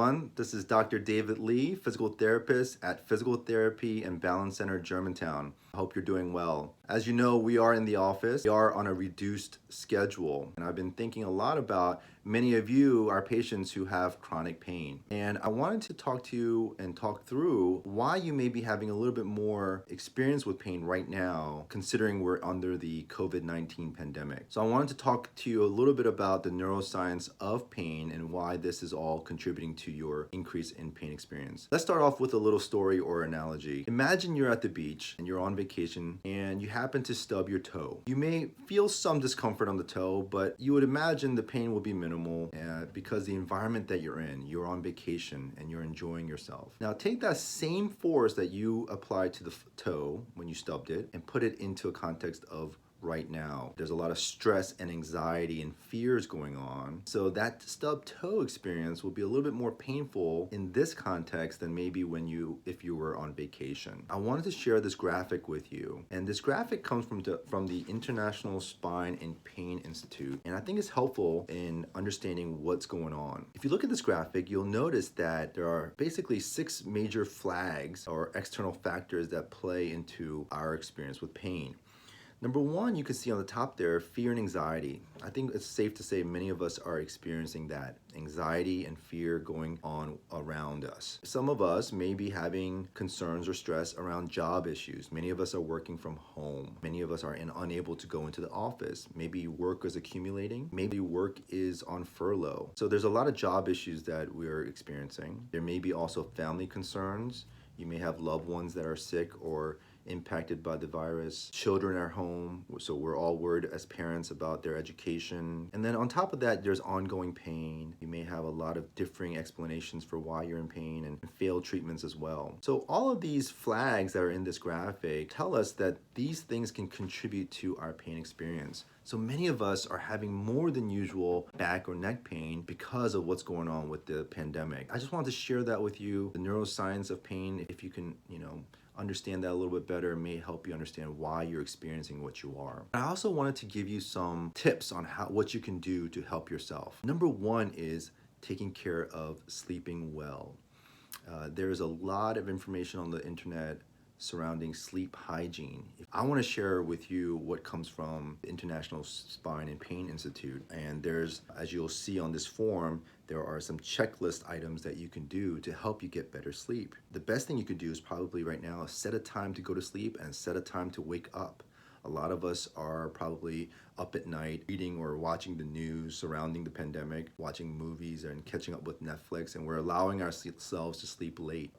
everyone. This is Dr. David Lee, physical therapist at Physical Therapy and Balance Center, Germantown. I hope you're doing well. As you know, we are in the office. We are on a reduced schedule. And I've been thinking a lot about many of you, our patients who have chronic pain. And I wanted to talk to you and talk through why you may be having a little bit more experience with pain right now, considering we're under the COVID-19 pandemic. So I wanted to talk to you a little bit about the neuroscience of pain and why this is all contributing to your increase in pain experience. Let's start off with a little story or analogy. Imagine you're at the beach and you're on vacation and you happen to stub your toe. You may feel some discomfort on the toe, but you would imagine the pain will be minimal because the environment that you're on vacation and you're enjoying yourself. Now take that same force that you applied to the toe when you stubbed it and put it into a context of right now. There's a lot of stress and anxiety and fears going on. So that stubbed toe experience will be a little bit more painful in this context than maybe if you were on vacation. I wanted to share this graphic with you. And this graphic comes from the International Spine and Pain Institute. And I think it's helpful in understanding what's going on. If you look at this graphic, you'll notice that there are basically 6 major flags or external factors that play into our experience with pain. Number 1, you can see on the top there, fear and anxiety. I think it's safe to say many of us are experiencing that anxiety and fear going on around us. Some of us may be having concerns or stress around job issues. Many of us are working from home. Many of us are unable to go into the office. Maybe work is accumulating. Maybe work is on furlough. So there's a lot of job issues that we're experiencing. There may be also family concerns. You may have loved ones that are sick or impacted by the virus. Children are home, so we're all worried as parents about their education. And then on top of that, there's ongoing pain. You may have a lot of differing explanations for why you're in pain and failed treatments as well. So all of these flags that are in this graphic tell us that these things can contribute to our pain experience. So many of us are having more than usual back or neck pain because of what's going on with the pandemic. I just wanted to share that with you. The neuroscience of pain, if you can, understand that a little bit better, may help you understand why you're experiencing what you are. I also wanted to give you some tips on what you can do to help yourself. Number 1 is taking care of sleeping well. There's a lot of information on the internet surrounding sleep hygiene. I want to share with you what comes from the International Spine and Pain Institute. And there's, as you'll see on this form, there are some checklist items that you can do to help you get better sleep. The best thing you could do is probably right now set a time to go to sleep and set a time to wake up. A lot of us are probably up at night reading or watching the news surrounding the pandemic, watching movies and catching up with Netflix, and we're allowing ourselves to sleep late.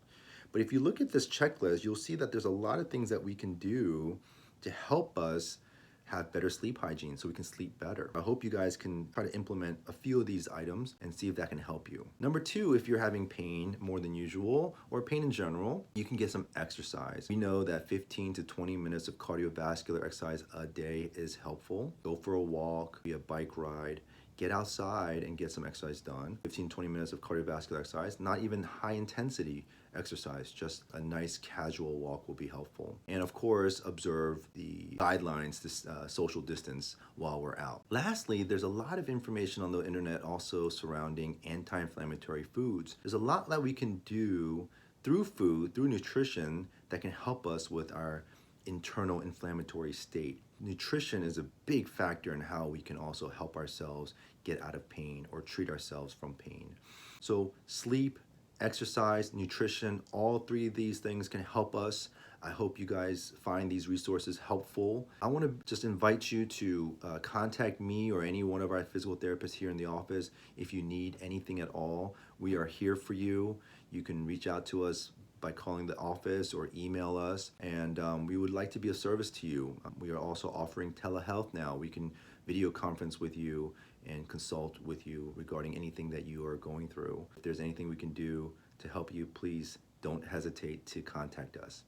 But if you look at this checklist, you'll see that there's a lot of things that we can do to help us have better sleep hygiene so we can sleep better. I hope you guys can try to implement a few of these items and see if that can help you. Number 2, if you're having pain more than usual or pain in general, you can get some exercise. We know that 15 to 20 minutes of cardiovascular exercise a day is helpful. Go for a walk, be a bike ride. Get outside and get some exercise done. 15-20 minutes of cardiovascular exercise, not even high intensity exercise, just a nice casual walk will be helpful. And of course, observe the guidelines to social distance while we're out. Lastly, there's a lot of information on the internet also surrounding anti-inflammatory foods. There's a lot that we can do through food, through nutrition, that can help us with our internal inflammatory state. Nutrition is a big factor in how we can also help ourselves get out of pain or treat ourselves from pain. So sleep, exercise, nutrition, all 3 of these things can help us. I hope you guys find these resources helpful. I want to just invite you to contact me or any one of our physical therapists here in the office if you need anything at all. We are here for you. You can reach out to us by calling the office or email us, and we would like to be of service to you. We are also offering telehealth now. We can video conference with you and consult with you regarding anything that you are going through. If there's anything we can do to help you, please don't hesitate to contact us.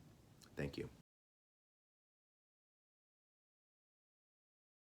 Thank you.